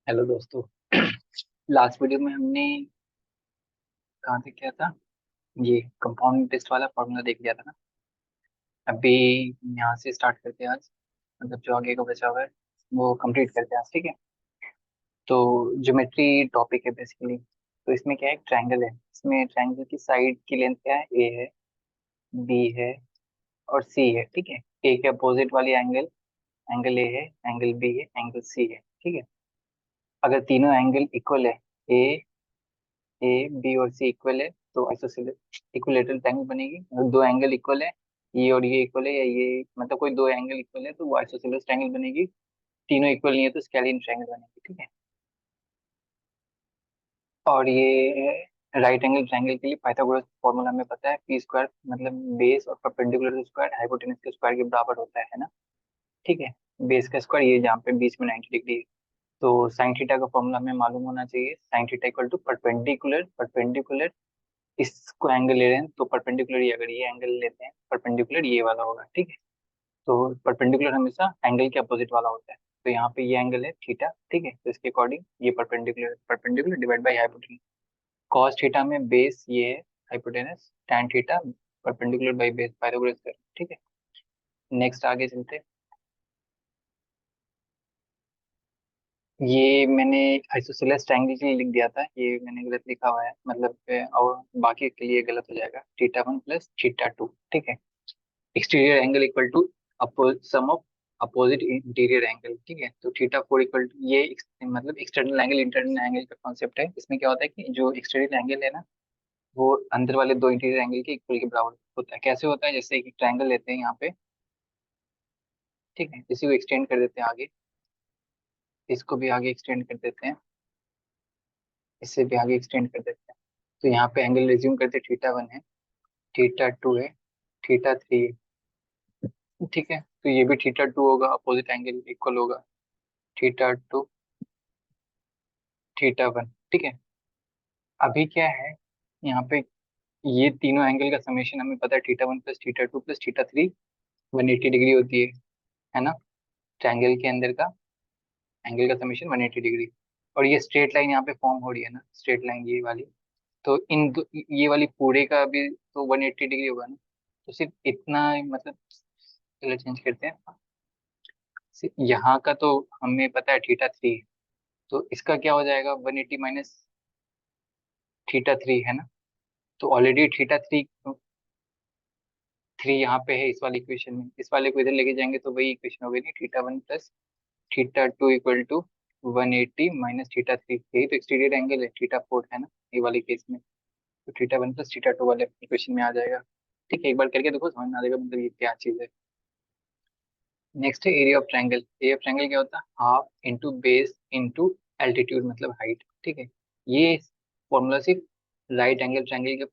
Hello दोस्तों। Last video में हमने कहाँ से किया था? ये कंपाउंड इंटरेस्ट वाला फॉर्मूला देख लिया था ना। अभी यहाँ से स्टार्ट करते हैं आज। मतलब जो आगे का बचा हुआ है वो कंप्लीट करते हैं आज, ठीक है। तो ज्योमेट्री टॉपिक है बेसिकली। तो इसमें क्या है, एक ट्रायंगल है। इसमें ट्रायंगल की साइड की लेंथ क्या है? ए है, बी है और सी है, ठीक है। ए के अपोजिट वाली एंगल, एंगल ए है, एंगल बी है, एंगल सी है, ठीक है। अगर तीनों एंगल इक्वल है, ए ए बी और सी इक्वल है, तो आइसोसेलेस इक्विलेटरल ट्रायंगल बनेगी। अगर दो एंगल इक्वल है, ये और ये इक्वल है, या ये मतलब कोई दो एंगल इक्वल है, तो वो आइसोसेलेस ट्रायंगल बनेगी। तीनों इक्वल नहीं है तो स्केलियन ट्रायंगल बनेगी, ठीक है। और ये राइट एंगल ट्रायंगल के लिए पाइथागोरस फॉर्मूला हमें पता है, पी स्क्वायर मतलब बेस और परपेंडिकुलर स्क्वायर हाइपोटेनस के स्क्वायर के बराबर होता है ना, ठीक है। बेस का स्क्वायर ये जहाँ पे बीच में 90 डिग्री है। तो साइन थीटा का फॉर्मूला हमें मालूम होना चाहिए, sine theta equal to perpendicular perpendicular इसको एंगल ले रहे हैं तो परपेंडिकुलर ही, अगर ये एंगल लेते हैं परपेंडिकुलर ये वाला होगा, ठीक है। तो परपेंडिकुलर हमेशा एंगल के अपोजिट वाला होता है। तो यहाँ पे ये एंगल है थीटा, ठीक है। तो इसके अकॉर्डिंग ये perpendicular perpendicular divide by hypotenuse. Cos theta में बेस ये है, hypotenuse tan theta perpendicular by base Pythagoras theorem, ठीक है। नेक्स्ट आगे चलते हैं। ये मैंने आइसोसेलेस ट्रायंगल के लिए लिख दिया था, ये मैंने गलत लिखा हुआ है, मतलब और बाकी के लिए गलत हो जाएगा, theta one plus theta two, ठीक है। Exterior angle equal to sum of opposite interior angle, ठीक है। तो थीटा फोर इक्वल टू ये मतलब एक्सटर्नल एंगल इंटरनल एंगल का कॉन्सेप्ट है। इसमें क्या होता है कि जो एक्सटीरियर एंगल है ना, वो अंदर वाले दो इंटीरियर एंगल के इक्वल के बराबर होता है। कैसे होता है? जैसे एक ट्रायंगल लेते हैं यहाँ पे, ठीक है, इसी को एक्सटेंड कर देते हैं आगे, इसको भी आगे एक्सटेंड कर देते हैं, इससे भी आगे एक्सटेंड कर देते हैं। तो यहाँ पे एंगल रिज्यूम करते थीटा वन है, थीटा टू है, थीटा थ्री है, ठीक है। तो ये भी थीटा टू होगा, अपोजिट एंगल इक्वल होगा, थीटा टू थीटा वन, ठीक है। अभी क्या है यहाँ पे, ये तीनों एंगल का समेशन हमें पता है, theta one plus theta two plus theta three 180 degree होती है ना। ट्रायंगल के अंदर का एंगल का समेशन 180 डिग्री। और ये स्ट्रेट लाइन यहाँ पे फॉर्म हो रही है ना, स्ट्रेट लाइन ये वाली। तो ये वाली पूरे का भी तो 180 डिग्री होगा ना। तो सिर्फ इतना मतलब, चलो चेंज करते हैं। सिर्फ यहाँ का तो हमें पता है थीटा थ्री, तो इसका क्या हो जाएगा, 180 माइनस थीटा थ्री है ना। तो ऑलरेडी थीटा थ्री थ्री यहाँ पे है इस वाली इक्वेशन में, इस वाले को इधर लेके जाएंगे तो वही इक्वेशन हो गई, theta one plus theta two equal to 180 minus theta three. यही तो एक्सटीरियर एंगल है, थीटा फोर है ना ये वाले केस में। तो theta one plus theta two वाले इक्वेशन में आ जाएगा, ठीक है। एक बार करके देखो, समझ में आ जाएगा मतलब ये क्या चीज़ है। नेक्स्ट है area of triangle. Area of triangle क्या होता है? Half into base into altitude मतलब हाइट, ठीक है। ये फॉर्मूला सिर्फ राइट एंगल ट्रायंगल के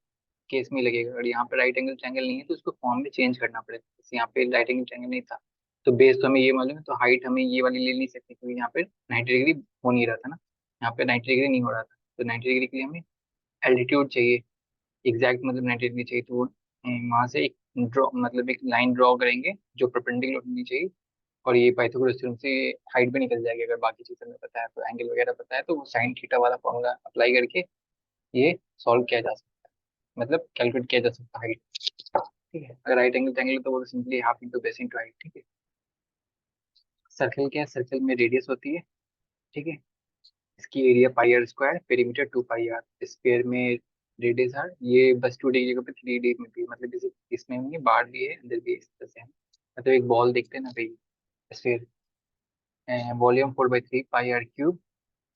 केस में लगेगा। अगर यहाँ पे राइट एंगल ट्रायंगल नहीं है तो उसको फॉर्म में चेंज करना पड़ेगा। जैसे यहाँ पे राइट एंगल ट्रायंगल नहीं था, तो बेस तो हमें ये मालूम है, तो हाइट हमें ये वाली ले नहीं सकते क्योंकि यहाँ पे 90 डिग्री हो नहीं रहा था ना, यहाँ पे 90 डिग्री नहीं हो रहा था। तो 90 डिग्री के लिए हमें एल्टीट्यूड चाहिए, एग्जैक्ट मतलब 90 डिग्री चाहिए। तो वहां से एक ड्रॉ मतलब एक लाइन ड्रॉ करेंगे जो परपेंडिकुलर होनी चाहिए। और ये पाइथागोरस थ्योरम से हाइट भी निकल जाएगी। अगर बाकी चीजें हमें पता है तो एंगल वगैरह पता है, तो वो साइन थीटा वाला फॉर्मूला अप्लाई करके ये सॉल्व किया जा सकता है, मतलब कैलकुलेट किया जा सकता है हाइट, ठीक है। अगर राइट एंगल ट्रायंगल तो वो simply half into base into height, ठीक है। सर्कल क्या है? सर्कल में रेडियस होती है, ठीक है। इसकी area pi r square, perimeter two pi r, square में रेडियस आर, ये बस टू डी की जगह पे थ्री डी में भी है। मतलब इसमें भी बाहर भी है अंदर भी है, इस तरह से है। मतलब एक बॉल देखते हैं ना भाई, sphere, volume four by three pi r cube,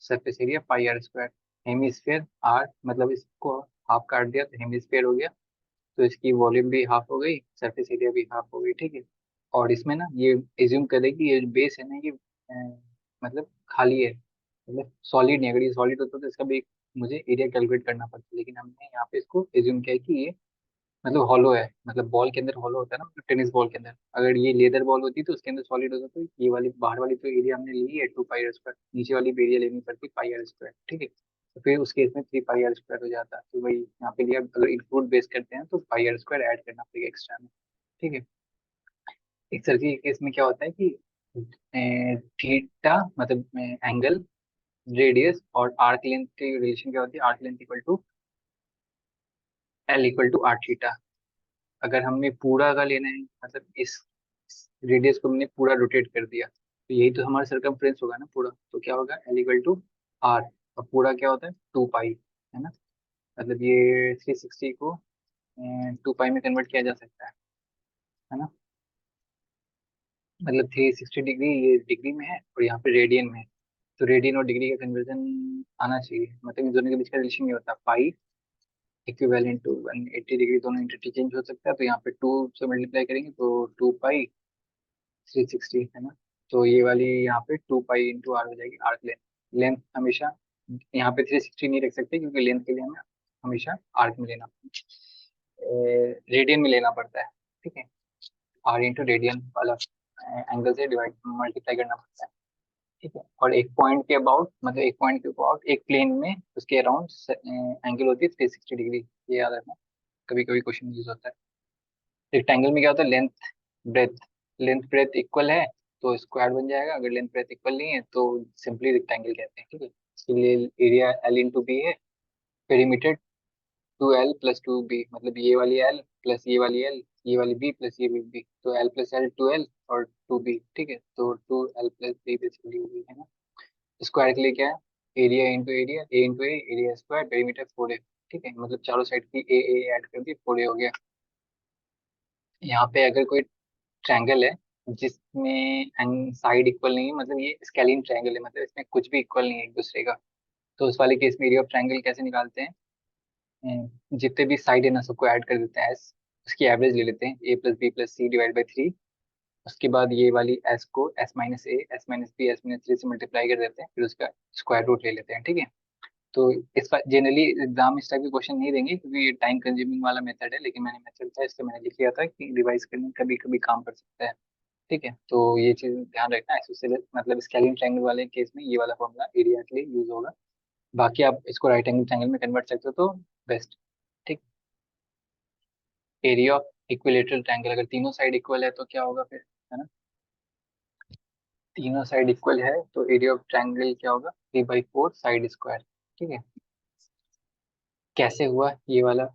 surface area pi r square, hemisphere r मतलब इसको हाफ काट दिया तो हेमिस्फेयर हो गया। तो इसकी वॉल्यूम भी हाफ हो गई, सरफेस एरिया भी हाफ हो गई, ठीक है। और इसमें ना ये एज्यूम करें कि ये बेस है ना, ये मतलब खाली है, मतलब सॉलिड नहीं। अगर ये सॉलिड होता तो इसका भी मुझे एरिया कैलकुलेट करना पड़ता, लेकिन हमने यहाँ पे इसको एज्यूम किया है कि ये मतलब हॉलो है। मतलब बॉल के अंदर हॉलो होता है ना, मतलब टेनिस बॉल के अंदर अगर ये लेदर बॉल होती तो उसके अंदर सॉलिड होता। तो ये वाली बाहर वाली तो एरिया हमने ली है टू पाई आर स्क्वायर, नीचे वाली भी एरिया लेनी पड़ती पाई आर स्क्वायर, ठीक है। तो फिर उस केस में थ्री पाई आर स्क्वायर हो जाता है। तो वही यहाँ पे लिया, अगर इंक्लूड बेस करते हैं तो पाई आर स्क्वायर ऐड करना पड़ेगा एक्स्ट्रा में, ठीक है। एक सर्किल के केस में क्या होता है कि थीटा मतलब एंगल रेडियस और आर्क लेंथ की रिलेशन क्या होती है, arc length equal to l equal to r theta. अगर हमें पूरा का लेना है, मतलब इस रेडियस को हमने पूरा रोटेट कर दिया, तो यही तो हमारा सरकमफ्रेंस होगा ना पूरा, तो क्या होगा एल इक्वल टू आर, और पूरा क्या होता है 2 पाई, है ना। मतलब ये 360 को 2 पाई में कन्वर्ट किया जा सकता है ना। मतलब 360 डिग्री ये डिग्री में है और यहाँ पे रेडियन में है, तो रेडियन और डिग्री का कन्वर्जन आना चाहिए, मतलब इन दोनों के बीच का रिलेशन ये होता है पाई इक्विवेलेंट टू 180 डिग्री, दोनों इंटरचेंज हो सकता है, तो यहाँ पे 2 से मल्टीप्लाई करेंगे तो 2 पाई 360, है ना। तो ये वाली यहाँ पे 2 पाई इंटू आर हो जाएगी आर्क लेंथ। लेंथ हमेशा यहाँ पे 360 नहीं रख सकते, क्योंकि लेंथ के लिए हमें हमेशा आर्क में लेना, रेडियन में लेना पड़ता है, ठीक है। आर इंटू रेडियन वाला एंगल से डिवाइड मल्टीप्लाई करना पड़ता है, ठीक है। और एक पॉइंट के अबाउट, मतलब एक पॉइंट के अबाउट एक प्लेन में उसके अराउंड एंगल होती है 360 डिग्री, ये याद रखना, कभी कभी क्वेश्चन यूज होता है। रेक्टेंगल में क्या होता है, length breadth, length breadth equal है तो स्क्वायर बन जाएगा, अगर लेंथ ब्रेथ इक्वल नहीं है तो सिंपली रेक्टेंगल कहते हैं, ठीक है। इसके लिए एरिया एल इंटू बी है, पेरीमीटर 2L+2B, मतलब ये वाली L प्लस ये वाली L, ये वाली B प्लस ये भी B, तो L+L 2L और 2B, ठीक है। तो 2L+B बेसिकली B है ना। स्क्वायर के लिए क्या है, एरिया इंटू एरिया, ए इंटू ए, एरिया स्क्वायर, पेरीमीटर 4A, ठीक है। मतलब चारों साइड की ए ऐड कर दी, 4A हो गया। यहाँ पे अगर कोई ट्रायंगल है जिसमें साइड इक्वल नहीं है, मतलब ये स्केलिन ट्रायंगल है, मतलब इसमें कुछ भी इक्वल नहीं है एक दूसरे का, तो उस वाले केस में एरिया ऑफ ट्रायंगल कैसे निकालते हैं, जितने भी साइड है ना सबको ऐड कर देते हैं एस, उसकी एवरेज ले लेते हैं A+B+C/3, उसके बाद ये वाली एस को S-A, S-B, S-3 से मल्टीप्लाई कर देते हैं, फिर उसका स्क्वायर रूट ले लेते हैं, ठीक है। तो इस जनरली एग्जाम इस टाइप के क्वेश्चन नहीं देंगे, क्योंकि ये टाइम कंज्यूमिंग वाला मेथड है, लेकिन मैंने मेथड था इसलिए मैंने लिख लिया था कि रिवाइज करने में कभी कभी काम कर सकता है, ठीक है। तो ये चीज ध्यान रखना है, इससे मतलब स्केलिंग ट्रायंगल वाले केस में ये वाला फॉर्मूला एरिया के लिए यूज होगा, बाकी आप इसको राइट एंगल ट्रायंगल में कन्वर्ट सकते हो तो बेस्ट, ठीक। एरिया ऑफ इक्विलेटरल ट्रायंगल, अगर तीनों साइड इक्वल है तो क्या होगा फिर, है ना। तीनों साइड इक्वल है तो एरिया ऑफ ट्रायंगल क्या होगा, 3/4 साइड स्क्वायर, ठीक है। कैसे हुआ ये वाला,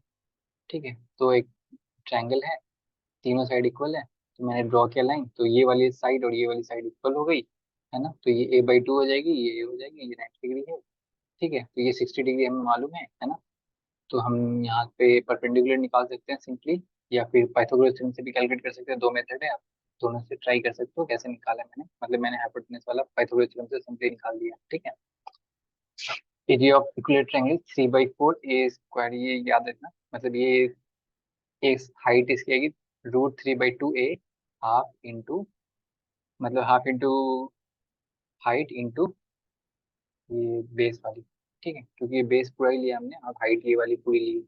ठीक है। तो एक ट्रायंगल है, तीनों साइड इक्वल है, तो मैंने ड्रॉ किया लाइन, तो ये वाली साइड और ये वाली साइड इक्वल हो गई, है ना। तो ये A/2 हो जाएगी, ये A हो जाएगी, ये 90 डिग्री है, ठीक है। तो ये 60 डिग्री हमें मालूम है ना। तो हम यहाँ पे परपेंडिकुलर निकाल सकते हैं सिंपली, या फिर पाइथागोरस थ्योरम से भी कैलकुलेट कर सकते हैं, दो मेथड है, आप दोनों से ट्राई कर सकते हो कैसे निकाला है मैंने, मतलब मैंने हाइपोटेनस वाला पाइथागोरस थ्योरम से सिंपली निकाल दिया, ठीक है। Area of equilateral triangle 3/4 A square, ये याद रखना, मतलब ये एक हाइट इसकी आएगी √3/2A, हाफ इंटू, मतलब हाफ इंटू हाइट इंटू ये बेस वाली, ठीक है, क्योंकि ये बेस पूरा ही लिया हमने, अब हाइट ये वाली पूरी ली।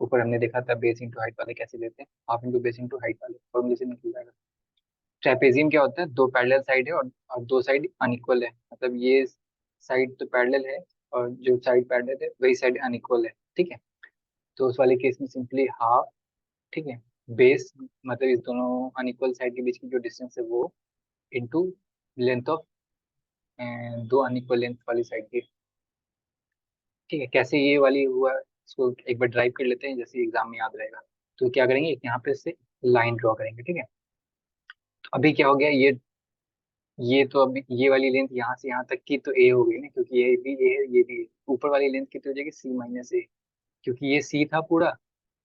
ऊपर हमने देखा था बेस इंटू हाइट वाले कैसे लेते हैं, half into base into height वाले फॉर्मूले से निकल जाएगा। ट्रेपेजियम क्या होता है, दो पैरेलल साइड है और दो साइड अनइक्वल है, मतलब ये साइड तो पैरेलल है और जो साइड पैरेलल है वही साइड अनइक्वल है, ठीक है। तो उस वाले केस में सिंपली हाफ, ठीक है, बेस, मतलब इस दोनों अनइक्वल साइड के बीच की जो डिस्टेंस है वो, इंटू लेंथ ऑफ दो अनइक्वल लेंथ वाली साइड की, ठीक है। कैसे ये वाली हुआ, इसको एक बार ड्राइव कर लेते हैं, जैसे एग्जाम में याद रहेगा। तो क्या करेंगे, एक यहाँ पे से लाइन ड्रॉ करेंगे, ठीक है। तो अभी क्या हो गया, ये तो अभी ये वाली लेंथ यहाँ से यहाँ तक की तो ए हो गई ना, क्योंकि ये भी ए है ये भी ए, ऊपर वाली लेंथ कितनी हो जाएगी C-A, क्योंकि ये सी था पूरा,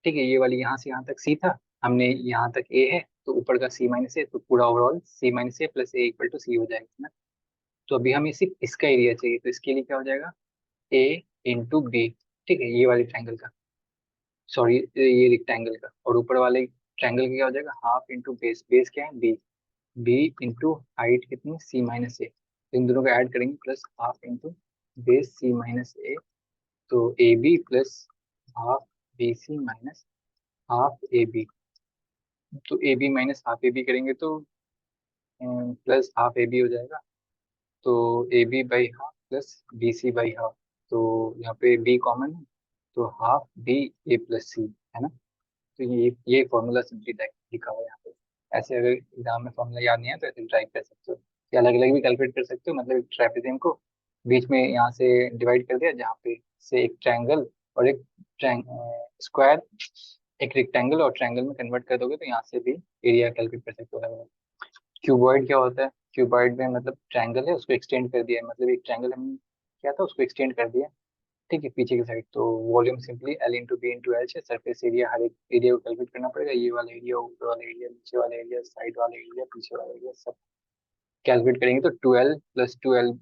ठीक है। ये वाली यहाँ से यहाँ तक सी था, हमने यहाँ तक ए है, तो ऊपर का C-A, तो पूरा overall C-A plus A equal to C हो जाएगा ना। तो अभी हमें सिर्फ इसका एरिया चाहिए, तो इसके लिए क्या हो जाएगा, A/B, ठीक है, ये वाले ट्रायंगल का, सॉरी ये रेक्टेंगल का, और ऊपर वाले ट्रायंगल का क्या हो जाएगा, हाफ इंटू बेस, बेस क्या है बी इंटू हाइट कितनी C-A, इन दोनों को ऐड करेंगे plus half into base C-A, तो AB plus half BC minus half AB, तो AB माइनस हाफ AB करेंगे तो प्लस हाफ AB हो जाएगा, तो AB/हाफ प्लस BC बाई हाफ, तो यहाँ पे B कॉमन है, तो हाफ B A+C, है ना। तो ये फॉर्मूला सिंपली लिखा हुआ है यहाँ पे। ऐसे अगर एग्जाम में फॉर्मूला याद नहीं है तो ऐसे ट्राई कर सकते हो, या अलग अलग भी कैलकुलेट कर सकते हो, मतलब ट्रेपेजियम को बीच में यहाँ से डिवाइड कर दिया, जहाँ पे से एक ट्रायंगल और एक स्क्वायर, एक रेक्टेंगल और ट्रायंगल में कन्वर्ट कर दोगे तो यहाँ से भी एरिया कैलकुलेट कर सकते हो। क्यूबॉइड क्या होता है? क्यूबॉइड में मतलब ट्रायंगल है, उसको एक्सटेंड कर दिया है, मतलब एक ट्रायंगल हम क्या था उसको एक्सटेंड कर दिया, ठीक है, पीछे की साइड। तो volume simply l into b into l से सरफेस एरिया, हर एक एरिया को कैलकुलेट करना पड़ेगा, ये वाला एरिया, ऊपर वाला एरिया, नीचे वाला एरिया, साइड वाला एरिया, पीछे वाला एरिया, सब कैलकुलेट करेंगे तो 2L+2L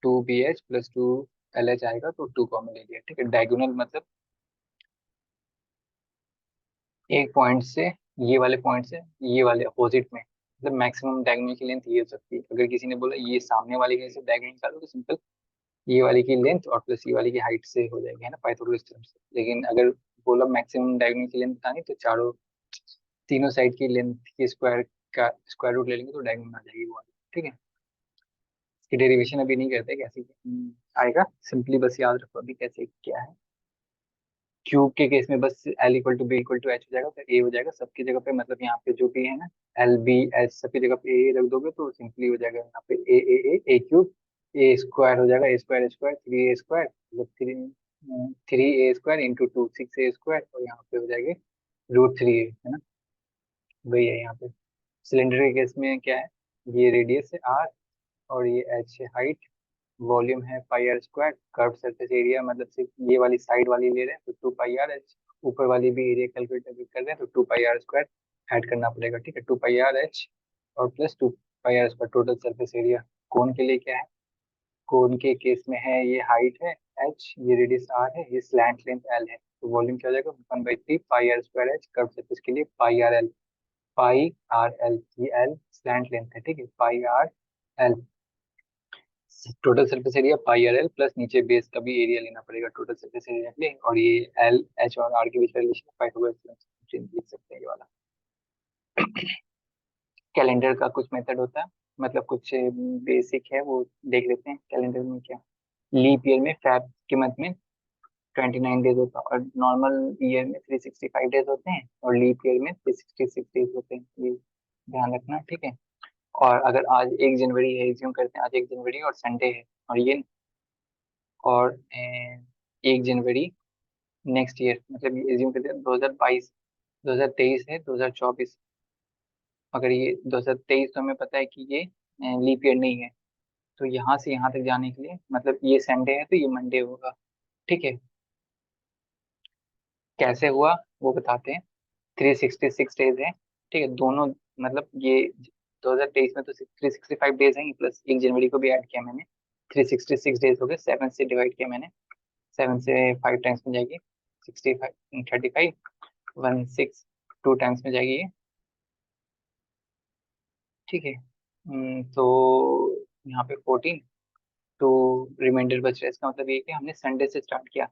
2BH+2LH आएगा, तो 2 कॉमन एरिया, ठीक है। डायगोनल मतलब एक पॉइंट से, ये वाले पॉइंट से ये वाले अपोजिट में, मतलब मैक्सिमम डायगोनल की लेंथ ये हो सकती है। अगर किसी ने बोला ये सामने वाले के से डायगोनल निकालो, तो सिंपल ये वाली की लेंथ और प्लस ये वाली की हाइट से हो जाएगी, है ना, पाइथागोरस थ्योरम से। लेकिन अगर बोला मैक्सिमम डायगोनल की लेंथ बतानी, तो चारों तीनों साइड की लेंथ की स्क्वायर का स्क्वायर रूट ले लेंगे तो डायगोनल आ जाएगी वो वाली, ठीक है। इसकी डेरिवेशन अभी नहीं करते, कैसे आएगा, सिंपली बस याद रखो अभी कैसे क्या है। क्यूब के केस में बस l equal to b equal to h हो जाएगा, फिर ए हो जाएगा सबकी जगह पे, मतलब यहाँ पे जो भी है ना, एल बी एच सबकी जगह पे ए रख दोगे तो सिंपली हो जाएगा यहाँ पे ए क्यूब, ए स्क्वायर हो जाएगा, ए स्क्वायर स्क्वायर 3A स्क्वायर, मतलब 3A square into 2 6A square, और यहाँ पे हो जाएगा √3A, है ना, वही है यहाँ पे। सिलेंडर के केस में क्या है, ये रेडियस है आर और ये एच है हाइट, वॉल्यूम है πr², कर्व सरफेस एरिया मतलब सिर्फ ये वाली साइड वाली ले रहे हैं तो 2πr h, ऊपर वाली भी एरिया कैलकुलेट कर रहे हैं तो 2πr² ऐड करना पड़ेगा, ठीक है, 2πr h और plus 2πr², total surface area. Cone के लिए क्या है, कोन के केस में है ये हाइट है h, ये रेडियस r है, ये स्लैंट लेंथ l है, तो वॉल्यूम क्या हो जाएगा 1/3 πr² h, कर्व सरफेस के लिए πrl, πrl, ये l स्लैंट लेंथ है, ठीक है, πrl। Total surface area πrl plus नीचे बेस का भी एरिया लेना पड़ेगा टोटल सरफेस एरिया के लिए, और ये एल एच और आर के बीच का रिलेशन पाइथागोरस थ्योरम से लिख सकते हैं ये वाला। कैलेंडर का कुछ मेथड होता है, मतलब कुछ बेसिक है वो देख लेते हैं। कैलेंडर में क्या, लीप ईयर में फैब के मंथ में 29 डेज होता है, और नॉर्मल ईयर में 365 डेज होते हैं, और लीप ईयर में 366 डेज होते हैं, ये ध्यान रखना, ठीक है। और अगर आज 1 जनवरी है, एज्यूम करते हैं आज 1 जनवरी और संडे है, और ये और 1 जनवरी नेक्स्ट ईयर, मतलब ये एज्यूम करते हैं 2022, 2023 है 2024, अगर ये 2023 तो हमें पता है कि ये लीप ईयर नहीं है, तो यहाँ से यहाँ तक जाने के लिए मतलब ये संडे है तो ये मंडे होगा, ठीक है। कैसे हुआ वो बताते हैं। 366 डेज है, ठीक है, दोनों, मतलब ये 2023 में तो 365 डेज है, प्लस 1 जनवरी को भी ऐड किया मैंने, 366 डेज हो गए, 7 से डिवाइड किया मैंने, 7 से 5 टाइम्स में जाएगी 65, 35, 16 2 टाइम्स में जाएगी ये, ठीक है। तो यहाँ पे 14, तो रिमाइंडर बच रहा है, इसका मतलब ये है कि हमने संडे से स्टार्ट किया।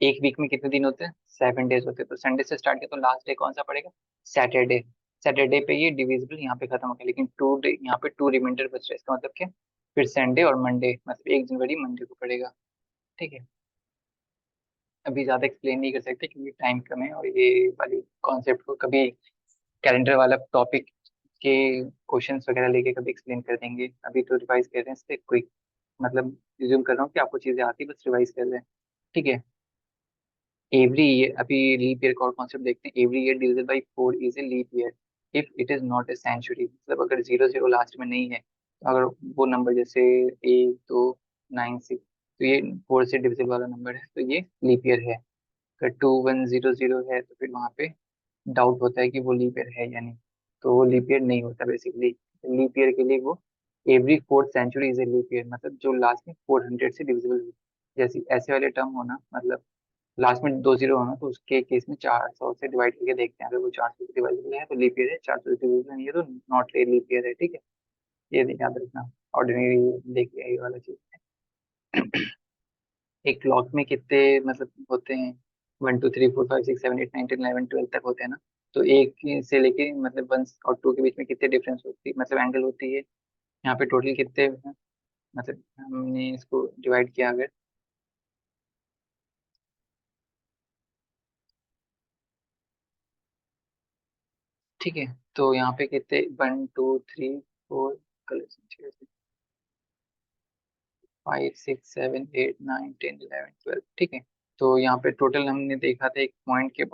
एक वीक में कितने दिन होते हैं, 7 डेज होते हैं, तो संडे से स्टार्ट किया तो लास्ट डे कौन सा पड़ेगा, सैटरडे। सैटरडे पे ये डिविजिबल यहाँ पे खत्म हो गया, लेकिन 2 डे यहाँ पे 2 रिमाइंडर बच रहा है, इसका मतलब क्या, फिर संडे और मंडे, मतलब 1 जनवरी मंडे को पड़ेगा, ठीक है। अभी ज्यादा एक्सप्लेन नहीं कर सकते क्योंकि टाइम कम है, और ये वाली कॉन्सेप्ट को कभी कैलेंडर वाला टॉपिक के क्वेश्चंस वगैरह लेके कभी एक्सप्लेन कर देंगे, अभी तो रिवाइज कर रहे हैं इस पे क्विक, मतलब रिज्यूम कर रहा हूँ कि आपको चीजें आती बस रिवाइज कर रहे हैं, ठीक है। एवरी ईयर, अभी लीप ईयर का और कॉन्सेप्ट देखते हैं। Every year divided by 4 is a leap year if it is not a century, मतलब अगर 0 0 लास्ट में नहीं है, तो अगर वो नंबर जैसे 1 2 9 6, तो ये 4 से डिविजिबल वाला नंबर है तो ये लीप ईयर है। अगर 2 1 0 0 है तो फिर वहाँ पे डाउट होता है कि वो लीप ईयर है या नहीं, तो वो लीप ईयर नहीं होता बेसिकली। लीप ईयर के लिए वो every 4th century is a leap year, मतलब जो लास्ट में 400 से डिविजिबल हो, जैसे ऐसे वाले टर्म होना, मतलब लास्ट में 2 0 होना, तो उसके केस में 400 से डिवाइड करके देखते हैं, अगर वो 400 से डिवाइडेबल है तो लीप ईयर है, 400 से डिविजिबल नहीं है तो नॉट ए लीप ईयर है, ठीक है। ये याद रखना, ऑर्डिनरी देखिए ये वाला चीज। एक क्लॉक में कितने मतलब होते हैं, 1 2 3 4 5 6 7 8 9 10 11 12 तक होते हैं ना, तो एक से लेके मतलब 1 और 2 के बीच में कितने डिफरेंस होती है, मतलब एंगल होती है, यहाँ पे टोटल कितने हैं, मतलब हमने इसको डिवाइड किया अगर, ठीक है, तो यहाँ पे कितने 1 2 3 4, 5 6 7 8 9 10 11 12, ठीक है। तो यहाँ पे टोटल हमने देखा था एक पॉइंट के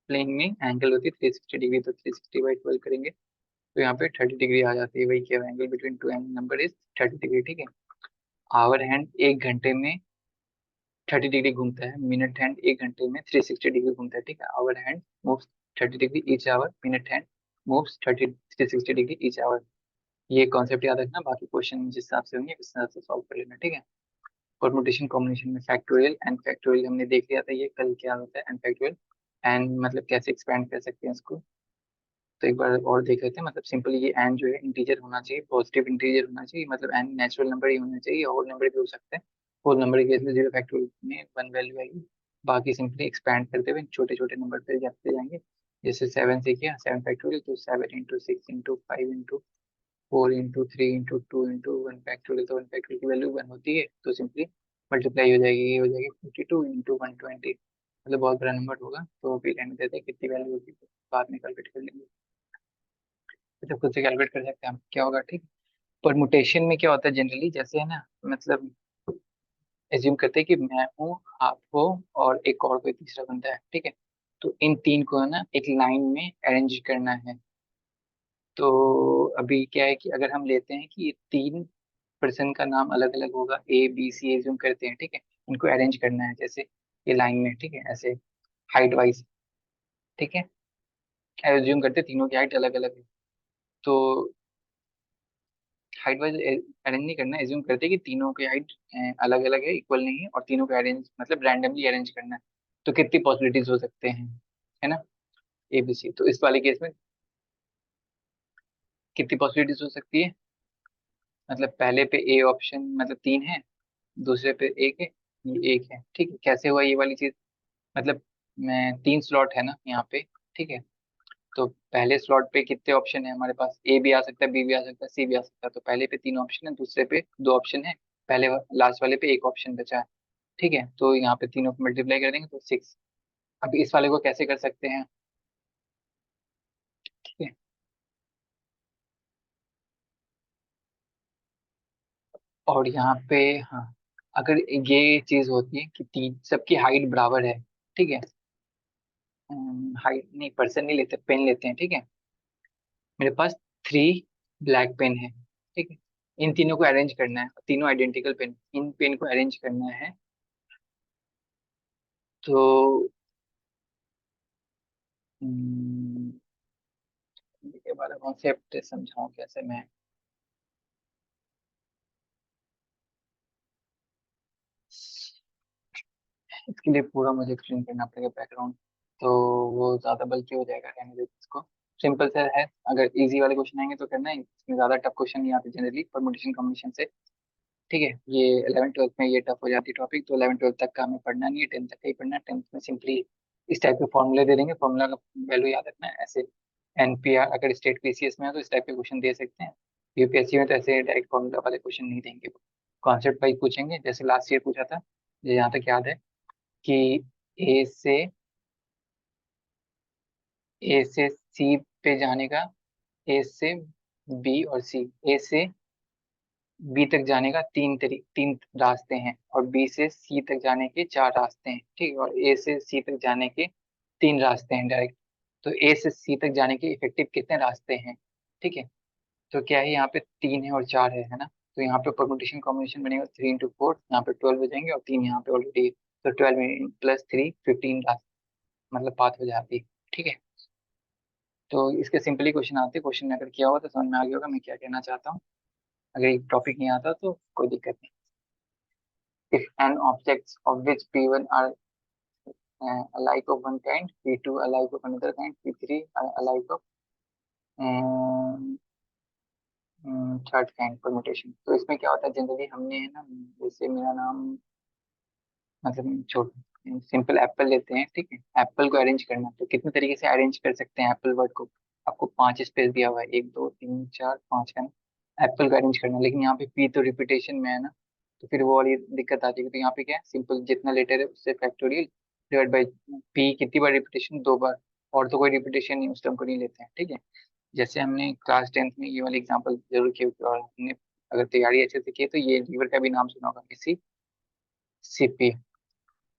प्लेन में एंगल होती है 360 डिग्री, तो 360/12 करेंगे तो यहाँ पे 30 डिग्री आ जाती है। वही क्या angle between two angle number is 30 degree, ठीक है। आवर हैंड 1 घंटे में 30 डिग्री घूमता है, मिनट हैंड 1 घंटे में 360 डिग्री घूमता है, ठीक है। Hour hand moves 30 degree each hour, minute hand moves 360 degree each hour. ये कॉन्सेप्ट याद रखना, बाकी क्वेश्चन जिस हिसाब से होंगे उस हिसाब से सॉल्व कर लेना, ठीक है। परमुटेशन कॉम्बिनेशन में फैक्टोरियल एंड फैक्टोरियल हमने देख लिया था, ये कल क्या होता है एंड फैक्टोरियल, एंड मतलब कैसे एक्सपेंड कर सकते हैं इसको। तो एक बार और देख लेते हैं। मतलब सिंपली ये एन जो है इंटीजर होना चाहिए, पॉजिटिव इंटीजर होना चाहिए, मतलब एन नेचुरल नंबर ही होना चाहिए, होल नंबर भी हो सकते हैं। होल नंबर के केस में 0 फैक्टोरियल में 1 वैल्यू आएगी। बाकी सिंपली एक्सपैंड करते हुए छोटे छोटे नंबर पे जाते जाएंगे। जैसे 7 से किया 7 फैक्टोरियल, तो 7 × 6 × 5 × 4 × 3 × 2 × 1 फैक्टोरियल, तो 1 फैक्टोरियल की वैल्यू 1 होती है, तो सिंपली मल्टीप्लाई हो जाएगी, ये हो जाएगी 42 × 120, मतलब बहुत बड़ा नंबर होगा। तो अभी रहने देते हैं, कितनी वैल्यू होगी तो बाद में कैलकुलेट कर लेंगे। तो खुद से कैलकुलेट कर सकते हैं हम क्या होगा, ठीक। परमुटेशन में क्या होता है जनरली, जैसे है ना, मतलब एज्यूम करते हैं कि मैं हूँ, आप हो, और एक और कोई तीसरा बंदा है, ठीक है। तो इन तीन को है ना एक लाइन में अरेंज करना है। तो अभी क्या है कि अगर हम लेते हैं कि ये तीन पर्सन का नाम अलग अलग होगा, ए बी सी एज्यूम करते हैं, ठीक है। इनको अरेंज करना है जैसे ये लाइन में, ठीक है, ऐसे हाइट वाइज, ठीक है। एज्यूम करते हैं तीनों की हाइट अलग अलग है, तो हाइट वाइज अरेंज नहीं करना, एज्यूम करते हैं कि तीनों की हाइट अलग अलग है, इक्वल नहीं है, और तीनों को अरेंज मतलब रैंडमली अरेंज करना है। तो कितनी पॉसिबिलिटीज हो सकते हैं, है ना, ए बी सी। तो इस वाले केस में कितनी पॉसिबिलिटीज हो सकती है, मतलब पहले पे ए ऑप्शन मतलब 3 है, दूसरे पे एक है, ये एक है, ठीक है। कैसे हुआ ये वाली चीज, मतलब मैं 3 स्लॉट है ना यहाँ पे, ठीक है। तो पहले स्लॉट पे कितने ऑप्शन है हमारे पास, ए भी आ सकता है, बी भी आ सकता है, सी भी आ सकता है। तो पहले पे 3 ऑप्शन है, दूसरे पे 2 ऑप्शन है, पहले लास्ट वाले पे एक ऑप्शन बचा है, ठीक है। तो यहाँ पे तीनों को मल्टीप्लाई कर देंगे तो 6। अब इस वाले को कैसे कर सकते हैं, ठीक है। और यहाँ पे, हाँ, अगर ये चीज होती है कि तीन सबकी हाइट बराबर है, ठीक है। हाइट नहीं, पर्सन नहीं लेते, पेन लेते हैं, ठीक है। मेरे पास 3 ब्लैक पेन है, ठीक है। इन तीनों को अरेंज करना है, तीनों आइडेंटिकल पेन, इन पेन को अरेंज करना है। तो हम्म, ये वाला कॉन्सेप्ट समझाऊं कैसे मैं। इसके लिए पूरा मुझे एक्सप्लेन करना पड़ेगा बैकग्राउंड, तो वो ज्यादा बल्कि हो जाएगा, रहने दो इसको। सिंपल सा है, अगर इजी वाले क्वेश्चन आएंगे तो करना है, इसमें ज्यादा टफ क्वेश्चन नहीं आते जनरली परमुटेशन कॉम्बिनेशन से, ठीक है। ये 11th 12th में ये टफ हो जाती है टॉपिक, तो 11th 12th तक का हमें पढ़ना नहीं है, 10th तक का ही पढ़ना है। 10th में सिंपली इस टाइप के फॉर्मूले दे देंगे, फॉर्मूला का वैल्यू याद रखना है ऐसे। एनपीआर अगर स्टेट पीसीएस में है तो इस टाइप के क्वेश्चन दे सकते हैं, यूपीएससी में तो ऐसे डायरेक्ट फॉर्मूला वाले क्वेश्चन नहीं देंगे, कॉन्सेप्ट वाइज पूछेंगे, जैसे लास्ट ईयर पूछा था, मुझे यहाँ तक याद है कि ए से ए से सी पे जाने का, ए से बी और सी, ए से बी तक जाने का 3 रास्ते हैं, और बी से सी तक जाने के 4 रास्ते हैं, ठीक है। और ए से सी तक जाने के 3 रास्ते हैं डायरेक्ट। तो ए से सी तक जाने के इफेक्टिव कितने रास्ते हैं, ठीक है। तो क्या है, यहाँ पे 3 है और 4 है ना। तो यहाँ पे परमुटेशन कॉम्बिनेशन बनेगा 3 × 4, यहाँ पे 12 हो जाएंगे, और 3 यहाँ पे ऑलरेडी है, तो 12 प्लस 3 15 रास्ते, मतलब पाथ हो जाती है, ठीक है। तो इसके सिंपली क्वेश्चन आते हैं, क्वेश्चन अगर किया होगा तो समझ में आ गया होगा मैं क्या कहना चाहता हूँ। अगर एक टॉपिक नहीं आता तो कोई दिक्कत नहीं। If an objects of which P1 are alike of one kind, P2 alike of another kind, P3 are alike of third kind permutation. तो इसमें क्या होता है जनरली, हमने है ना, जैसे मेरा नाम, मतलब छोड़, सिंपल एप्पल लेते हैं, ठीक है। एप्पल को अरेंज करना, तो कितने तरीके से अरेंज कर सकते हैं एप्पल वर्ड को। आपको 5 स्पेस दिया हुआ है, 1 2 3 4 5 है ना, एप्पल को अरेंज करना। लेकिन यहाँ पे पी तो रिपीटेशन में है ना, तो फिर वो वाली दिक्कत आती है। तो यहाँ पे क्या है, सिंपल जितना लेटर है उससे फैक्टोरियल डिवाइड बाई पी, कितनी बार रिपीटेशन, 2 बार, और तो कोई रिपीटेशन नहीं, उस टर्म को नहीं लेते हैं, ठीक है। जैसे हमने क्लास 10th में ये वाली एग्जांपल जरूर की होगी, और हमने अगर तैयारी अच्छे से की है तो ये रिवर का भी नाम सुना होगा, मिसिसिपी।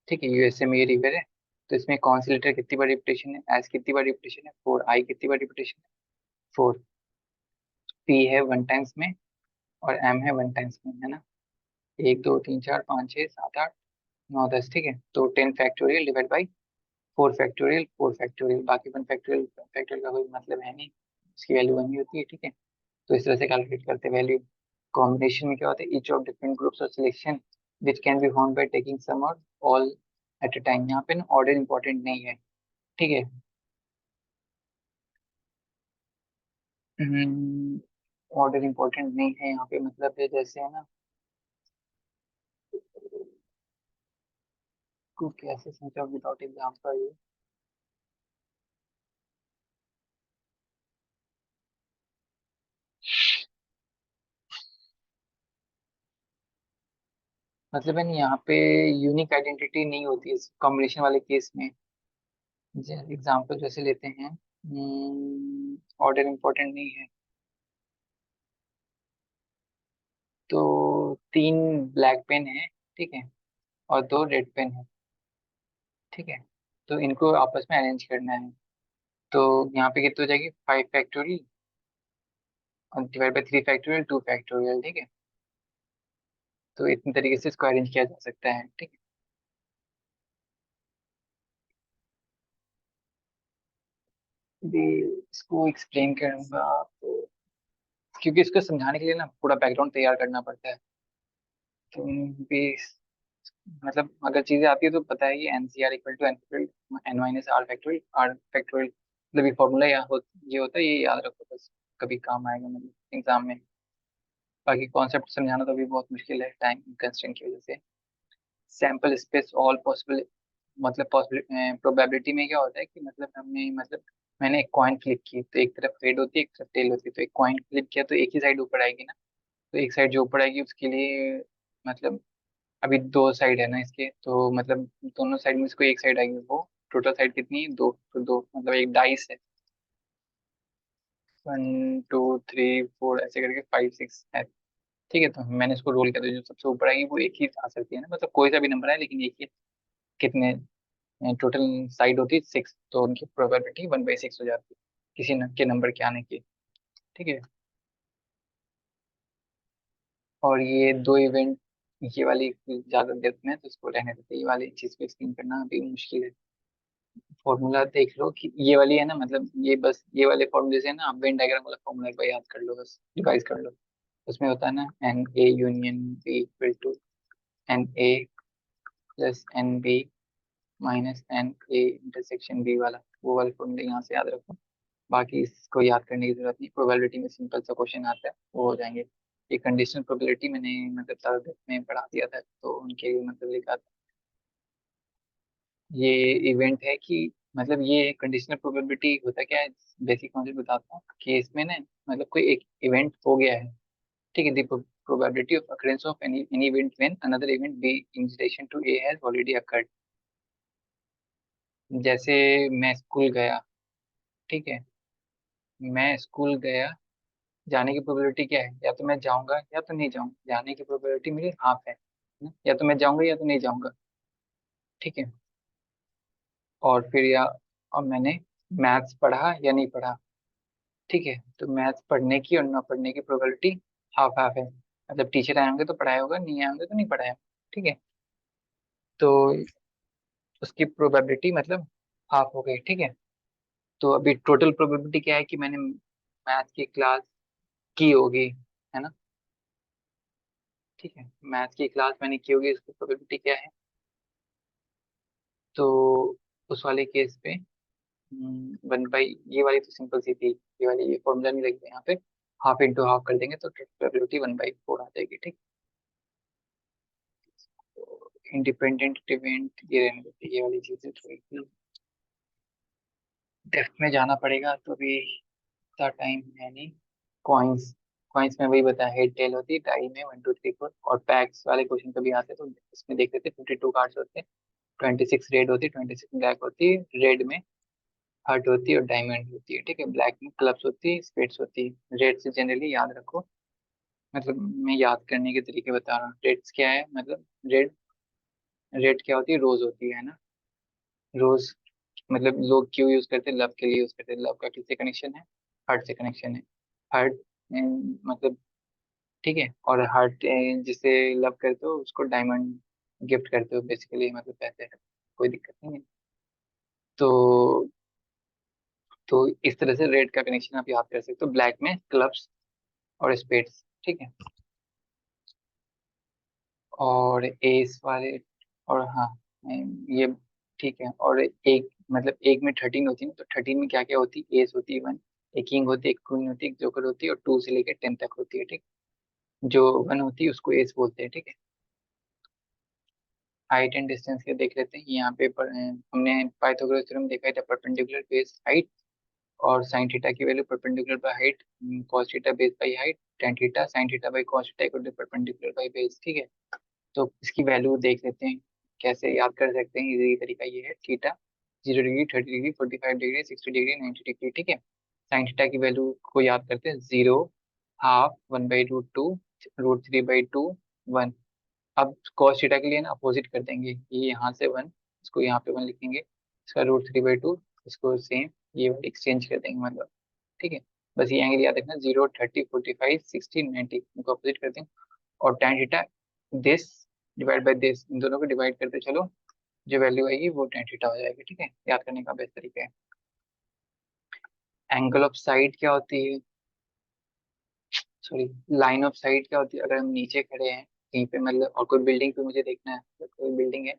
ठीक है, यूएसए में ये रिवर है। तो इसमें कौन सी लेटर कितनी बार रिपीटेशन है, एस कितनी बार रिपीटेशन है, फोर, आई कितनी बार रिपीटेशन है, फोर, पी है वन टाइम्स में, और एम है वन टाइम्स में, है ना। एक दो तीन चार पाँच छः सात आठ नौ दस, ठीक है। तो 10 factorial divide by 4 factorial, 4 factorial, बाकी 1 फैक्टोरियल, फैक्टोरियल का कोई मतलब है नहीं, उसकी वैल्यू वन ही होती है, ठीक है। तो इस तरह से कैलकुलेट करते हैं वैल्यू। कॉम्बिनेशन में क्या होता है, each of different groups of selection which can be found by taking some or all at a time. यहाँ पे ना ऑर्डर इंपॉर्टेंट नहीं है, ठीक है। ऑर्डर इंपॉर्टेंट नहीं है यहाँ पे, मतलब है जैसे है ना, को कैसे समझाओ विदाउट एग्जाम्पल। मतलब है ना, यहाँ पे यूनिक आइडेंटिटी नहीं होती है कॉम्बिनेशन वाले केस में। एग्जाम्पल जैसे लेते हैं, ऑर्डर इंपॉर्टेंट नहीं है, तो तीन ब्लैक पेन है, ठीक है, और दो रेड पेन है, ठीक है। तो इनको आपस में अरेंज करना है। तो यहाँ पे कितनी हो जाएगी, 5 फैक्टोरियल और डिवाइड बाई 3 फैक्टोरियल, 2 फैक्टोरियल, ठीक है। तो इतनी तरीके से इसको अरेंज किया जा सकता है, ठीक है। अभी इसको एक्सप्लेन करूंगा तो, क्योंकि इसको समझाने के लिए ना पूरा बैकग्राउंड तैयार करना पड़ता है। तो भी मतलब अगर चीजें आती है तो पता है, ये nCr equal to n minus r factorial, मतलब ये फॉर्मूला ये होता है, ये याद रखो बस, कभी काम आएगा मतलब एग्जाम में। बाकी कॉन्सेप्ट समझाना तो अभी बहुत मुश्किल है टाइम कंस्ट्रेंट की वजह से। सैंपल स्पेस ऑल पॉसिबल, मतलब पॉसिबल प्रोबेबिलिटी में क्या होता है कि मतलब हमने मतलब मैंने एक कॉइन फ्लिप की, तो एक तरफ हेड होती है एक तरफ टेल होती है, तो एक कॉइन फ्लिप किया तो एक ही साइड ऊपर आएगी ना। तो एक साइड जो ऊपर आएगी उसके लिए मतलब, अभी दो साइड है ना इसके, तो मतलब दोनों साइड में से कोई एक साइड आएगी, वो टोटल साइड कितनी है, दो, तो दो मतलब एक डाइस है, 1 2 3 4 ऐसे करके 5 6 है, ठीक है। तो मैंने इसको रोल किया तो जो सबसे ऊपर आएगी वो एक ही आ सकती है ना, मतलब कोई सा भी नंबर है लेकिन एक ही। कितने टोटल साइड होती है 6, तो उनकी प्रोबेबिलिटी 1/6 हो जाती है किसी के नंबर के आने की, ठीक है। और ये दो इवेंट, ये वाली ज्यादा डेप्थ में है, तो इसको रहने देते हैं, ये वाली चीज को एक्सप्लेन करना अभी मुश्किल है। फॉर्मूला देख लो कि ये वाली है ना, मतलब ये बस ये वाले फॉर्मूले से ना, आप वेन डायग्राम वाला फॉर्मूला एक बार याद कर लो, बस रिवाइज कर लो। उसमें होता है ना, n A union B equal to n A plus n B minus n A intersection B वाला, वो वाले फॉर्मूले यहाँ से याद रखो। बाकी इसको याद करने की जरूरत नहीं, प्रोबेबिलिटी में सिंपल सा क्वेश्चन आता है वो हो जाएंगे। ये कंडीशनल प्रोबेबिलिटी मैंने मतलब सारा में पढ़ा दिया था, तो उनके लिए मतलब लिखा था। ये इवेंट है कि मतलब ये कंडीशनल प्रोबेबिलिटी होता क्या है, बेसिक कॉन्सेप्ट बताता हूँ कि इसमें ना मतलब कोई एक इवेंट हो गया है, ठीक है। The probability of occurrence of any event when another event B in relation to A has already occurred. जैसे मैं स्कूल गया, ठीक है, मैं स्कूल गया, जाने की प्रोबेबिलिटी क्या है, या तो मैं जाऊंगा या तो नहीं जाऊंगा, जाने की प्रोबेबिलिटी मेरी हाफ है ना? या तो मैं जाऊंगा या तो नहीं जाऊंगा, ठीक है। और फिर या, और मैंने मैथ्स पढ़ा या नहीं पढ़ा, ठीक है। तो मैथ्स पढ़ने की और ना पढ़ने की प्रोबेबिलिटी हाफ हाफ है, मतलब टीचर आएंगे तो पढ़ाया होगा, नहीं आएंगे तो नहीं पढ़ाया, ठीक है। तो उसकी प्रोबेबिलिटी मतलब हाफ हो गई, ठीक है। तो अभी टोटल प्रोबेबिलिटी क्या है कि मैंने मैथ की क्लास की होगी, है ना, ठीक है। मैथ की क्लास मैंने की होगी, उसकी प्रोबेबिलिटी क्या है, तो उस वाले केस पे 1/, ये वाली तो सिंपल सी थी, ये वाली ये फॉर्मूला नहीं लगता यहाँ पे, हाफ इंटू हाफ कर देंगे तो प्रोबेबिलिटी 1/4 आ जाएगी, ठीक। तो इंडिपेंडेंट इवेंट ये रहने देते हैं, ये वाली चीजें थोड़ी सी डेप्थ में जाना पड़ेगा, तो अभी इतना टाइम है नहीं। कॉइन्स, कॉइन्स में वही बताया, हेड टेल होती है, टाई में 1 2 3 4, और पैक्स वाले क्वेश्चन कभी आते तो इसमें देख लेते, 52 कार्ड्स होते हैं, 26 रेड होती है, 26 ब्लैक होती है, रेड में हार्ट होती है और डायमंड होती है, ठीक है। ब्लैक में क्लब्स होती है, स्पेड्स होती है, रेड से जनरली याद रखो मतलब मैं याद करने के तरीके बता रहा हूँ। रेड्स क्या है, मतलब रेड, रेड क्या होती है, रोज होती है ना। रोज मतलब लोग क्यों यूज करते हैं, लव के लिए यूज करते हैं। लव का किससे कनेक्शन है, हार्ट से कनेक्शन है। हार्ट मतलब, ठीक है। और हार्ट जिसे लव करते हो उसको डायमंड गिफ्ट करते हो बेसिकली, मतलब पैसे है, कोई दिक्कत नहीं है। तो इस तरह से रेड का कनेक्शन आप याद कर सकते हो। ब्लैक में क्लब्स और स्पेड्स, ठीक है। और एस वाले, और हाँ, ये ठीक है। और एक मतलब एक में 13 होती है ना, तो 13 में क्या क्या होती है, एस होती है वन, एक किंग होती है, एक क्वीन होती है, एक जोकर होती है, और 2 से लेकर 10 तक होती है, ठीक। जो वन होती है उसको एस बोलते हैं, ठीक है। हाइट एंड डिस्टेंस के देख लेते हैं यहाँ पे हमने पाइथागोरस थ्योरम देखा था, परपेंडिकुलर बेस हाइट और साइन थीटा की value perpendicular by height, cos theta base by height, tan theta sine theta by cos theta equal to perpendicular by base, ठीक है। तो इसकी वैल्यू देख लेते हैं, कैसे याद कर सकते हैं। इजी तरीका ये है, theta 0 degree, 30 degree, 45 degree, 60 degree, 90 degree, ठीक है। साइन थीटा की वैल्यू को याद करते हैं, 0, हाफ, 1/√2, √3/2, 1। अब cos थीटा के लिए ना अपोजिट कर देंगे, ये यहाँ से 1, इसको यहाँ पे 1 लिखेंगे, इसका √3/2, इसको सेम ये एक्सचेंज कर देंगे मतलब, ठीक है। बस ये एंगल याद रखना, 0, 30, 45, 60, 90, इनको अपोजिट कर देंगे। और tan theta this divide by this, इन दोनों को डिवाइड करते चलो, जो वैल्यू आएगी वो tan थीटा हो जाएगी, ठीक है। याद करने का बेस्ट तरीका है। एंगल ऑफ साइड क्या होती है, सॉरी, लाइन ऑफ साइड क्या होती है। अगर हम नीचे खड़े हैं कहीं पे, मतलब और कोई बिल्डिंग पे मुझे देखना है, तो कोई बिल्डिंग है,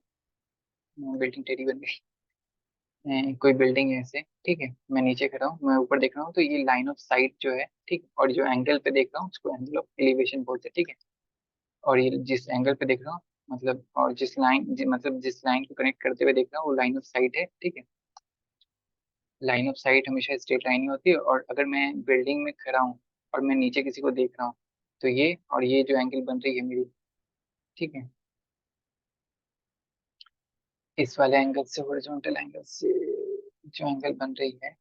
बिल्डिंग टेढ़ी बन गई, कोई बिल्डिंग है ऐसे, ठीक है। मैं नीचे खड़ा हूँ, मैं ऊपर देख रहा हूँ, तो ये लाइन ऑफ साइट जो है, ठीक। और जो एंगल पे देख रहा हूँ उसको एंगल ऑफ एलिवेशन बोलते हैं, ठीक है। और ये जिस एंगल पे देख रहा हूँ, मतलब और मतलब जिस लाइन को कनेक्ट करते हुए देख रहा हूँ वो लाइन ऑफ साइट है, ठीक है। लाइन ऑफ साइट हमेशा स्ट्रेट लाइन ही होती है। और अगर मैं बिल्डिंग में खड़ा हूँ और मैं नीचे किसी को देख रहा हूँ, तो ये और ये जो एंगल बन रही है मेरी, ठीक है, इस वाले एंगल से, हॉरिजॉन्टल एंगल से जो एंगल बन रही है,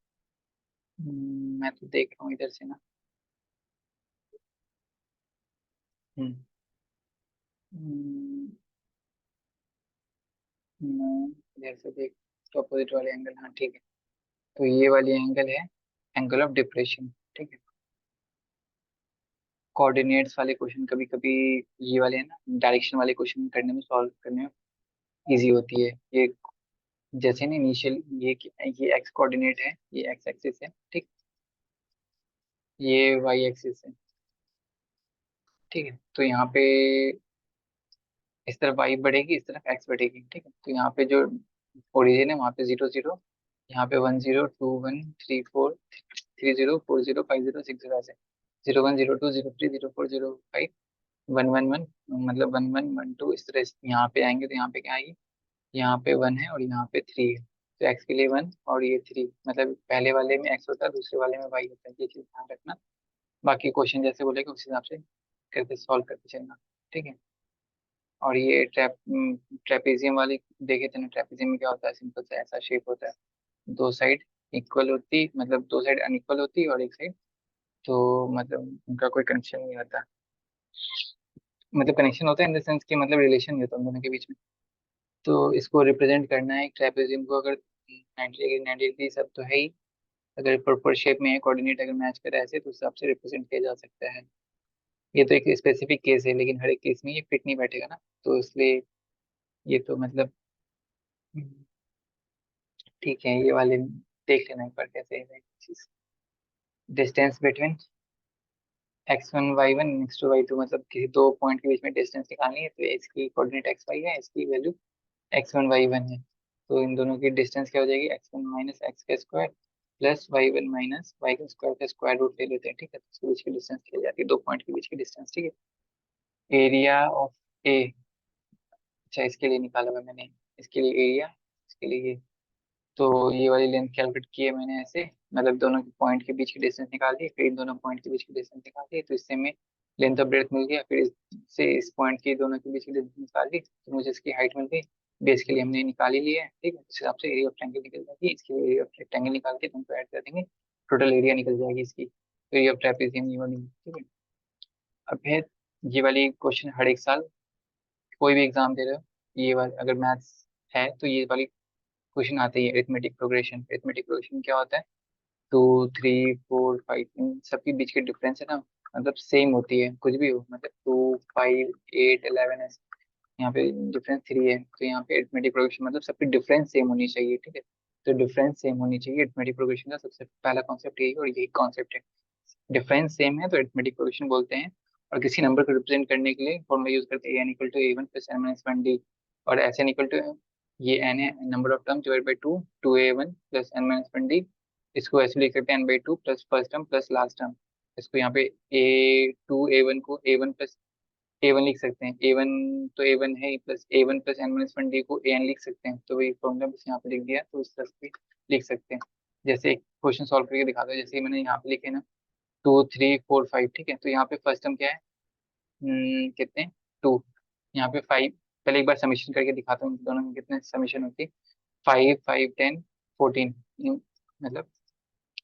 मैं तो देख रहा हूँ इधर से ना। हम्म, हम्म, इधर से देख, तो अपोजिट वाले एंगल, हाँ ठीक है। तो ये वाली एंगल है एंगल ऑफ डिप्रेशन, ठीक है। कोऑर्डिनेट्स वाले क्वेश्चन कभी कभी, ये वाले है ना, डायरेक्शन वाले क्वेश्चन करने में, सॉल्व करने में इजी होती है ये। जैसे ना इनिशियल, ये एक्स कोऑर्डिनेट है, ये एक्स एक्सिस है, ठीक। ये वाई एक्सिस है, ठीक है। तो यहाँ पे इस तरफ वाई बढ़ेगी, इस तरफ एक्स बढ़ेगी, ठीक है। तो यहाँ पे जो ओरिजिन है वहाँ पे 0, 0, यहाँ पे 10, 2, 1, 3, 4, 3, 0, 4, 0, 5, 0, 6, 0 ऐसे, 0, 1, 0, 2, 0, 3, 0, 4, 0, 5, 1, 1, 1, मतलब 1, 1, 1, 2, इस तरह से यहाँ पे आएंगे। तो यहाँ पे क्या आएगी, यहाँ पे 1 है और यहाँ पे 3 है, तो एक्स के लिए 1 और ये 3, मतलब पहले वाले में एक्स होता है, दूसरे वाले में वाई होता है, ये चीज ध्यान रखना। बाकी क्वेश्चन जैसे बोलेगा उस हिसाब से करके सॉल्व करके चलना, ठीक है। और ये ट्रेपेजियम वाली देखे थे ना, ट्रेपेजियम में क्या होता है, सिंपल सा ऐसा शेप होता है, दो साइड इक्वल होती, मतलब दो साइड अनइक्वल होती और एक साइड, तो मतलब उनका कोई कनेक्शन नहीं होता। मतलब कनेक्शन होता है इन द सेंस कि मतलब रिलेशन नहीं होता उन दोनों के बीच में। तो इसको रिप्रेजेंट करना है ट्रेपेजियम को, अगर 90 डिग्री, 90 डिग्री सब तो है ही, अगर प्रॉपर शेप में है, कोऑर्डिनेट अगर मैच करे ऐसे, तो उस हिसाब से रिप्रेजेंट किया जा सकता है। ये तो एक स्पेसिफिक केस है, लेकिन हर एक केस में ये फिट नहीं बैठेगा ना, तो इसलिए ये तो मतलब ठीक है। ये वाले देख लेना एक बार कैसे है चीज। Distance between x1 y1 x2 y2, मतलब किसी दो पॉइंट के बीच में डिस्टेंस निकालनी है, तो इसकी कोऑर्डिनेट xy है, इसकी वैल्यू x1 y1 है। तो इन दोनों की डिस्टेंस क्या हो जाएगी, x1 माइनस एक्स का square plus y1 minus y का स्क्वायर का स्क्वायर रूट ले लेते हैं, ठीक है। तो इसके बीच की डिस्टेंस की जाती है, दो पॉइंट के बीच की डिस्टेंस, ठीक है। एरिया ऑफ ए, अच्छा इसके लिए निकाला हुआ है मैंने, इसके लिए एरिया, इसके लिए ये। तो ये वाली लेंथ कैलकुलेट की है मैंने ऐसे, मतलब दोनों के पॉइंट के बीच की डिस्टेंस निकाल दी, फिर इन दोनों पॉइंट के बीच की डिस्टेंस निकाल दी, तो इससे में लेंथ ऑफ ब्रेथ मिल गया। फिर इससे इस पॉइंट की दोनों के बीच की डिस्टेंस निकाल दी, तो मुझे इसकी हाइट मिल गई। बेस के लिए हमने निकाल ही लिया है, ठीक है। इस हिसाब से एरिया ऑफ ट्रायंगल निकल जाएगी, इसके लिए एरिया ऑफ रेक्टेंगल निकाल के तुमको ऐड कर देंगे, टोटल एरिया निकल जाएगी इसकी। तो एरिया ऑफ ट्रेपेजियम ये वाली, ठीक है। अब है ये वाली क्वेश्चन हर एक साल कोई भी एग्जाम दे रहे हो, ये वाली अगर मैथ्स है तो ये वाली क्वेश्चन आते ही अरिथमेटिक प्रोग्रेशन। अरिथमेटिक प्रोग्रेशन क्या होता है, 2 3 4 5 इन सबके बीच के डिफरेंस है ना, मतलब सेम होती है कुछ भी हो, मतलब 2 5 8 11 यहाँ पे डिफरेंस 3 है, तो यहाँ पे अरिथमेटिक प्रोग्रेशन मतलब सबकी डिफरेंस सेम होनी चाहिए, ठीक है। तो डिफरेंस सेम होनी चाहिए, अरिथमेटिक प्रोग्रेशन का सबसे पहला कॉन्सेप्ट यही है और यही कॉन्सेप्ट है। डिफरेंस सेम है तो अरिथमेटिक प्रोग्रेशन बोलते हैं। और किसी नंबर को रिप्रेजेंट करने के लिए फॉर्मूला यूज करते हैं, n equal to a one plus N minus one d. और एस एन इक्वल टू, ये एन है number of term divide by two, two a one plus N minus one d. इसको ऐसे लिख सकते हैं n by two plus first term plus last term. इसको यहाँ पे ए वन को a one plus A one लिख सकते हैं, ए वन तो ए वन है प्लस ए one plus N minus one D को ए एन लिख सकते हैं, तो वही फॉर्मूला बस यहाँ पे लिख दिया, तो इस तरह से भी लिख सकते हैं। जैसे एक क्वेश्चन सॉल्व करके दिखाता हूँ, जैसे मैंने यहाँ पे लिखे ना 2 3 4 5, ठीक है। तो यहाँ पे फर्स्ट टर्म क्या है, कितने, 2। यहाँ पे 5, पहले एक बार समीशन करके दिखाता हूँ दोनों में कितने समीशन होती है। 5 5 10 14, मतलब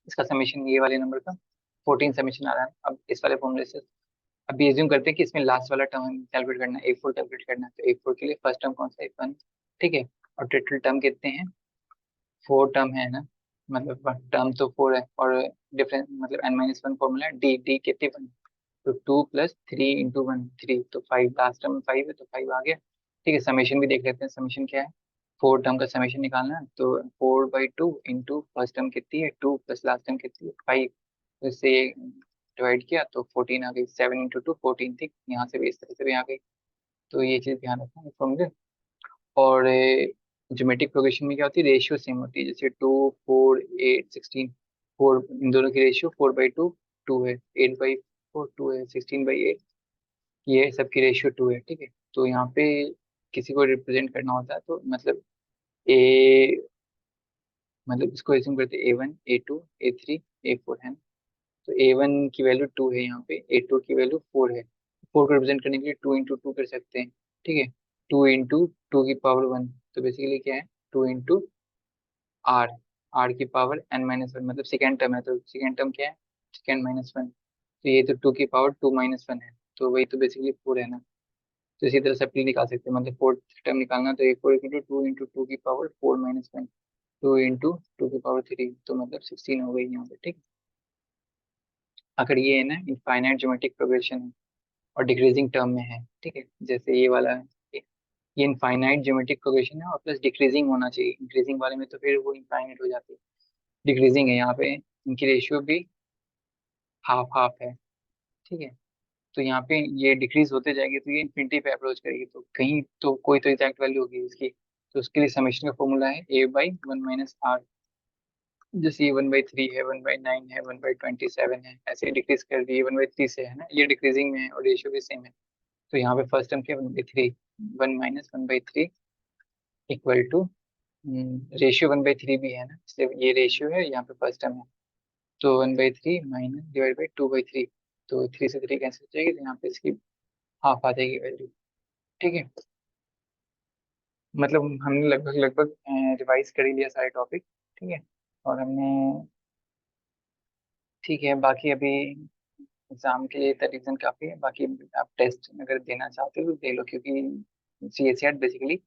इसका समीशन ये वाले नंबर का 14 समीशन आ रहा है। अब इस वाले फॉर्मूले से अभी एज्यूम करते हैं कि इसमें लास्ट वाला टर्म हमें कैलकुलेट करना है, A4 कैलकुलेट करना है, तो A4 के लिए फर्स्ट टर्म कौन सा है, 1, ठीक है। और टोटल टर्म कितने हैं, 4 टर्म है ना, मतलब टर्म तो 4 है, और डिफरेंस मतलब n-1 फॉर्मूला है, डी डी कितने 1, तो 2 + 3 × 1 3, तो 5 लास्ट टर्म में 5 है तो 5 आ गया, ठीक है। समेशन भी देख लेते हैं, समेशन क्या है, 4 टर्म का समेशन निकालना है, तो 4/2 इंटू फर्स्ट टर्म कितनी है 2 प्लस लास्ट टर्म कितनी है 5, तो इससे डिवाइड किया तो 14 आ गई, 7 × 2 14, ठीक, यहाँ से भी इस तरह से भी आ गई। तो ये चीज़ ध्यान रखना है फॉर्मूले। और ज्योमेट्रिक प्रोग्रेशन में क्या होती है, रेशियो सेम होती है, जैसे 2 4 8 16, 4 इन दोनों की रेशियो 4/2 2 है, 8/4 2 है, 16/8 ये सबकी रेशियो 2 है, ठीक है। तो यहाँ पे किसी को रिप्रेजेंट करना होता है तो मतलब ए, मतलब इसको एज्यूम करते हैं A1 A2 A3 A4 है ना। तो A1 की वैल्यू 2 है, यहाँ पे A2 की वैल्यू 4 है। 4 को रिप्रेजेंट करने के लिए 2 × 2 कर सकते हैं, ठीक है। 2 × 2 की पावर 1, तो बेसिकली क्या है 2 × R, R की पावर n-1, मतलब सेकेंड टर्म है, तो सेकेंड टर्म क्या है सेकेंड -1, तो ये तो 2 की पावर 2 - 1 है, तो वही तो बेसिकली 4 है ना। तो इसी तरह से निकाल सकते हैं, मतलब फोर्थ टर्म निकालना, तो A4 = 2 × 2 की पावर 4 - 1, 2 × 2 की पावर 3, तो मतलब 16 हो गई यहाँ पे, ठीक। अगर ये है ना इनफाइनाइट ज्योमेट्रिक प्रोग्रेशन है और डिक्रीजिंग टर्म में है, ठीक है, जैसे ये वाला है, ये इनफाइनाइट ज्योमेट्रिक प्रोग्रेशन है और प्लस डिक्रीजिंग होना चाहिए, इंक्रीजिंग वाले में तो फिर वो इनफाइनाइट हो जाती है, डिक्रीजिंग है, यहाँ पे इनकी रेशियो भी हाफ हाफ है, ठीक है। तो यहाँ पे ये डिक्रीज होते जाएगी तो ये इन्फिनिटी पे अप्रोच करेगी, तो कहीं तो कोई तो एग्जैक्ट वैल्यू होगी इसकी, तो उसके लिए समेशन का फॉर्मूला है A/1 - R। जैसे ये 1/3 है, 1/9 है, 1/27 है, ऐसे डिक्रीज कर दी, 1/3 से है ना, ये डिक्रीजिंग में है और रेशियो भी सेम है। तो यहाँ पे फर्स्ट टर्म क्या 1/3, 1 - 1/3 इक्वल टू, रेशियो 1/3 भी है ना, इसलिए ये रेशियो है, यहाँ पे फर्स्ट टर्म है, तो 1/3 माइनस डिवाइड बाई 2/3, तो 3 से 3 कैंसिल हो जाएगी, तो यहाँ पे इसकी हाफ आ जाएगी वैल्यू, ठीक है। मतलब हमने लगभग लगभग रिवाइज कर ही लिया सारे टॉपिक, ठीक है। और हमने, ठीक है, बाकी अभी एग्जाम के लिए रिवीजन काफ़ी है, बाकी आप टेस्ट अगर देना चाहते हो तो दे लो, क्योंकि C S C R basically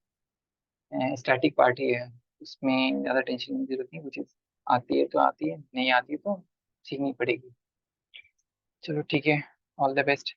static part ही है, उसमें ज़्यादा टेंशन की जरूरत नहीं, वो चीज़ आती है तो आती है, नहीं आती तो सीखनी पड़ेगी। चलो ठीक है, ऑल द बेस्ट।